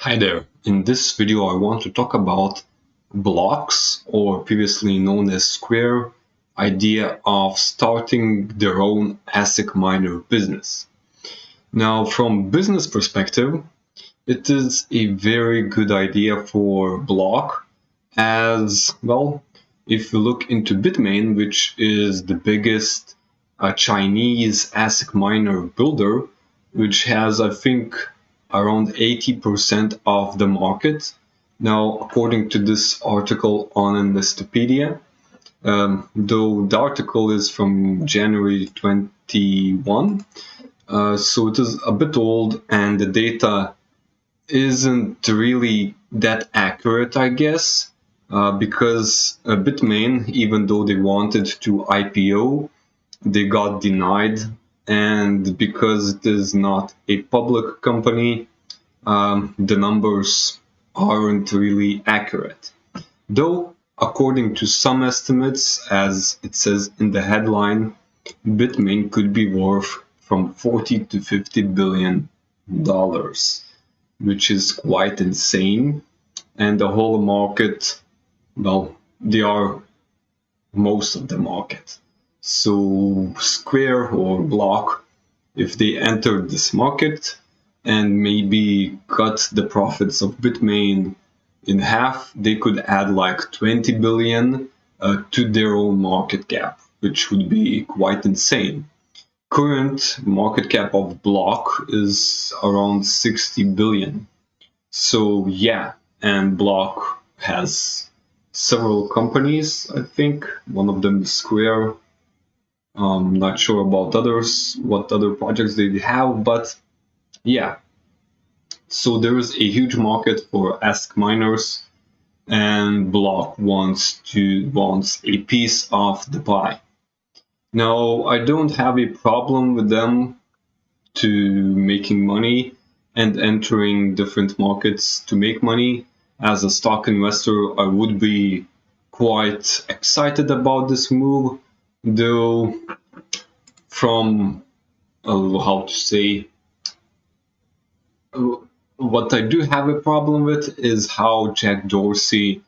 Hi there. In this video, I want to talk about blocks, or previously known as Square, idea of starting their own ASIC miner business. Now, from business perspective, it is a very good idea for Block, as well, if you look into Bitmain, which is the biggest Chinese ASIC miner builder, which has, I think, around 80% of the market. Now, according to this article on Investopedia, though the article is from January 21, so it is a bit old and the data isn't really that accurate, I guess, because Bitmain, even though they wanted to IPO, they got denied, and because it is not a public company, the numbers aren't really accurate. Though, according to some estimates, as it says in the headline, Bitmain could be worth from 40 to 50 billion dollars, which is quite insane. And the whole market, well, they are most of the market. So Square or Block, if they entered this market and maybe cut the profits of Bitmain in half, they could add like 20 billion to their own market cap, which would be quite insane. Current market cap of Block is around 60 billion. So yeah, and Block has several companies, I think. One of them is Square. I'm not sure about others, what other projects they have, but yeah. So there is a huge market for ASIC miners, and Block wants a piece of the pie. Now, I don't have a problem with them to making money and entering different markets to make money. As a stock investor, I would be quite excited about this move, though from how to say, what I do have a problem with is how Jack Dorsey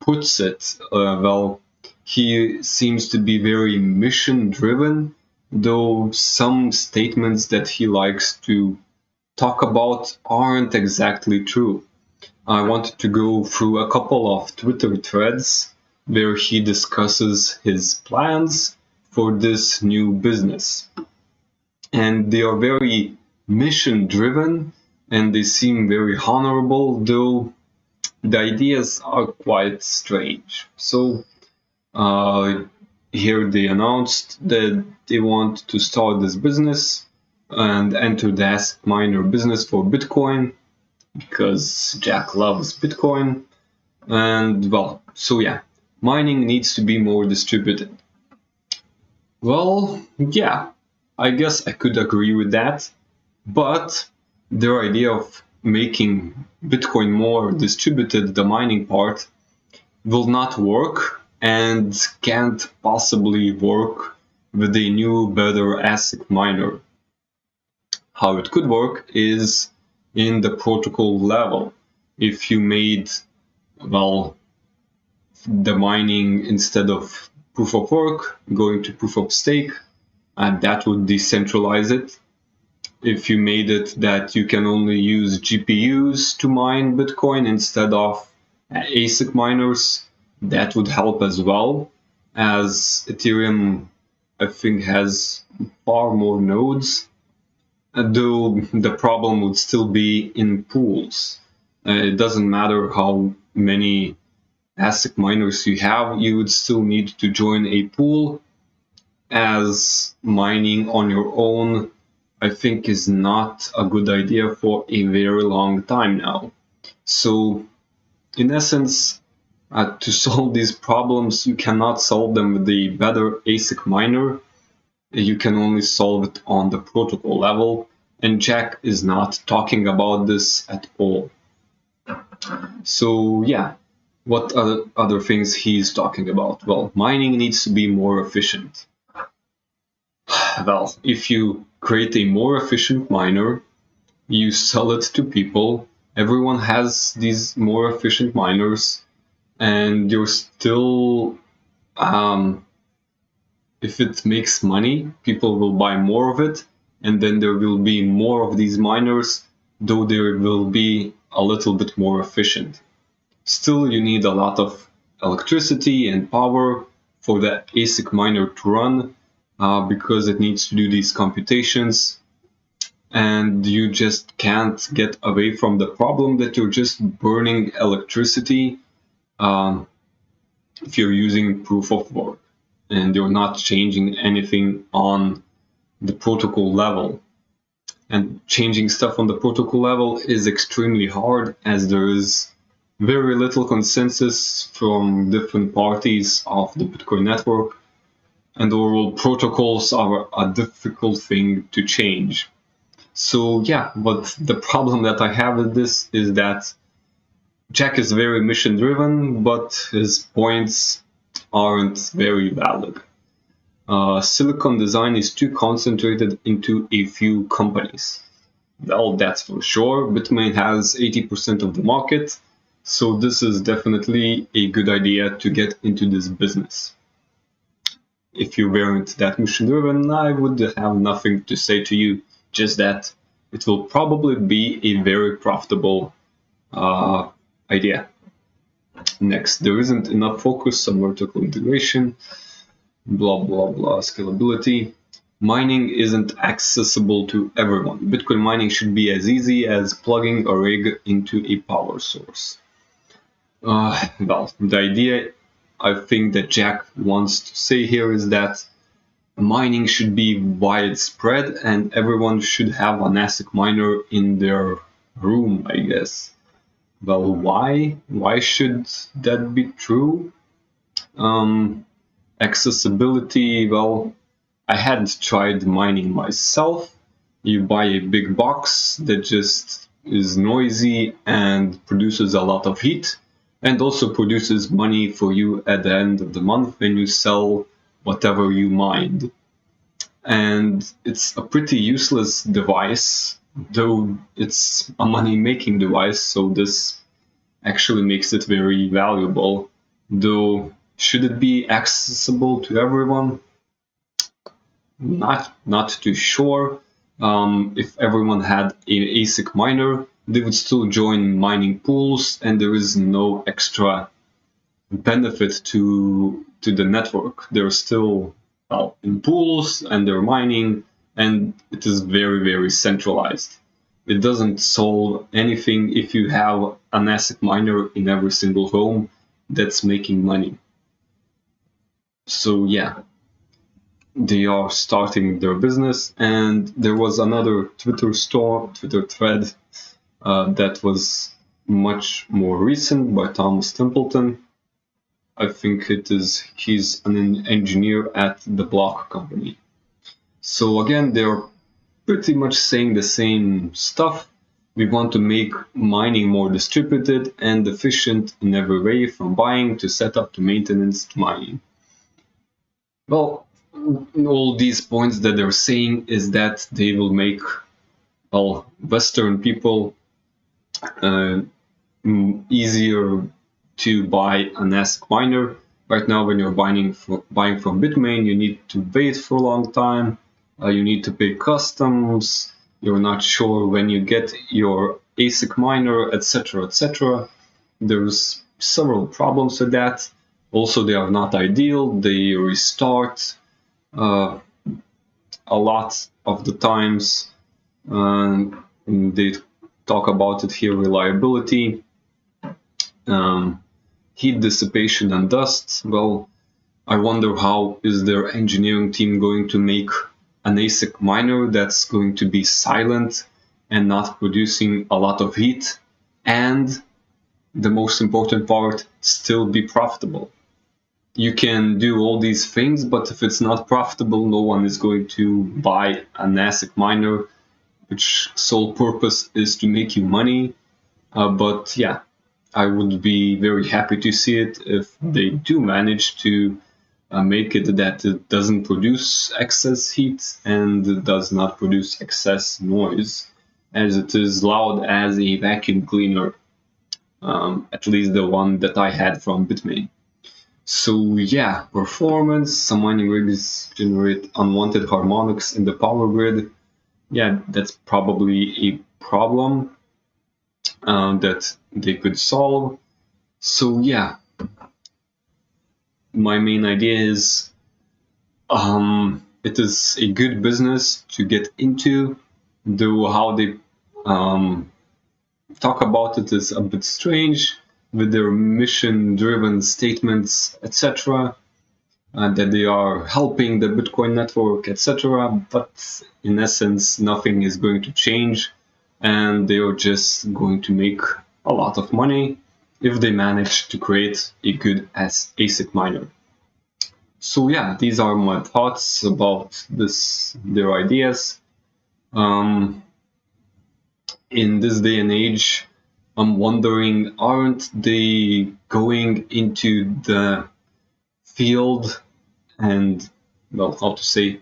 puts it. Well, he seems to be very mission driven, though some statements that he likes to talk about aren't exactly true. I wanted to go through a couple of Twitter threads where he discusses his plans for this new business. And they are very mission driven and they seem very honorable, though the ideas are quite strange. So here they announced that they want to start this business and enter the ASIC miner business for Bitcoin, because Jack loves Bitcoin. And well, so yeah, mining needs to be more distributed. Well, yeah, I guess I could agree with that, but their idea of making Bitcoin more distributed, the mining part, will not work and can't possibly work with a new, better ASIC miner. How it could work is in the protocol level. If you made, well, the mining instead of proof of work going to proof of stake, and that would decentralize it. If you made it that you can only use GPUs to mine Bitcoin instead of ASIC miners, that would help as well, as Ethereum, I think, has far more nodes, though the problem would still be in pools. It doesn't matter how many ASIC miners you have, you would still need to join a pool, as mining on your own, I think, is not a good idea for a very long time now. So, in essence, to solve these problems, you cannot solve them with a better ASIC miner. You can only solve it on the protocol level, and Jack is not talking about this at all. So yeah, what other things he's talking about? Well, mining needs to be more efficient. Well, if you create a more efficient miner, you sell it to people, Everyone has these more efficient miners, and you're still, if it makes money, people will buy more of it, and then there will be more of these miners, though they will be a little bit more efficient. Still, you need a lot of electricity and power for the ASIC miner to run, because it needs to do these computations, and you just can't get away from the problem that you're just burning electricity, um, if you're using proof of work and you're not changing anything on the protocol level. And changing stuff on the protocol level is extremely hard, as there is very little consensus from different parties of the Bitcoin network, and overall protocols are a difficult thing to change. So yeah, but the problem that I have with this is that Jack is very mission driven, but his points aren't very valid. Silicon design is too concentrated into a few companies. Well, that's for sure. Bitmain has 80% of the market, so this is definitely a good idea to get into this business. If you weren't that mission driven, I would have nothing to say to you, just that it will probably be a very profitable idea. Next, there isn't enough focus on vertical integration, blah blah blah, scalability. Mining isn't accessible to everyone. Bitcoin mining should be as easy as plugging a rig into a power source. Well, the idea I think that Jack wants to say here is that mining should be widespread and everyone should have an ASIC miner in their room, I guess. Well, why? Why should that be true? Accessibility, well, I hadn't tried mining myself. You buy a big box that just is noisy and produces a lot of heat, and also produces money for you at the end of the month when you sell whatever you mined. And it's a pretty useless device, though it's a money-making device, so this actually makes it very valuable. Though, should it be accessible to everyone? Not too sure. If everyone had an ASIC miner, they would still join mining pools, and there is no extra benefit to the network. They're still, well, in pools and they're mining, and it is very centralized. It doesn't solve anything if you have an ASIC miner in every single home that's making money. So yeah, they are starting their business, and there was another Twitter thread that was much more recent by Thomas Templeton. I think he's an engineer at the Block company. So again, they're pretty much saying the same stuff. We want to make mining more distributed and efficient in every way, from buying to setup to maintenance to mining. Well, all these points that they're saying is that they will make, well, Western people easier to buy an ASIC miner. Right now, when you're buying from Bitmain, you need to wait for a long time. You need to pay customs. You're not sure when you get your ASIC miner, etc., etc. There's several problems with that. Also, they are not ideal. They restart a lot of the times. They talk about it here: reliability, heat dissipation, and dust. Well, I wonder how is their engineering team going to make an ASIC miner that's going to be silent and not producing a lot of heat, and the most important part, still be profitable. You can do all these things, but if it's not profitable, no one is going to buy an ASIC miner, which sole purpose is to make you money. But yeah, I would be very happy to see it if they do manage to make it that it doesn't produce excess heat and does not produce excess noise. as it is loud as a vacuum cleaner, at least the one that I had from Bitmain. So yeah, performance, some mining rigs generate unwanted harmonics in the power grid. Yeah, that's probably a problem that they could solve. So yeah, my main idea is it is a good business to get into, though how they talk about it is a bit strange with their mission-driven statements, etc. That they are helping the Bitcoin network, etc. But in essence, nothing is going to change, and they are just going to make a lot of money if they manage to create a good ASIC miner. So yeah, these are my thoughts about their ideas. Um, in this day and age, I'm wondering, aren't they going into the field and, well, how to say,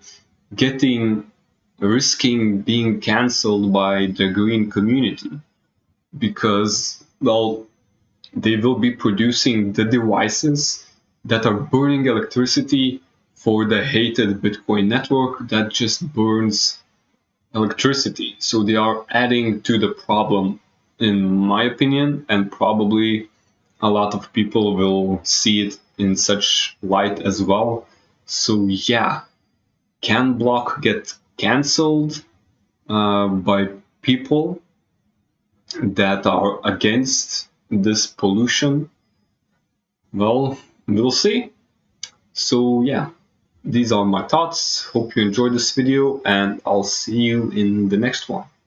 risking being cancelled by the green community? Because, well, they will be producing the devices that are burning electricity for the hated Bitcoin network that just burns electricity. So they are adding to the problem, in my opinion, and probably a lot of people will see it in such light as well. So yeah, can block get cancelled by people that are against this pollution? Well, we'll see. So yeah, these are my thoughts. Hope you enjoyed this video, and I'll see you in the next one.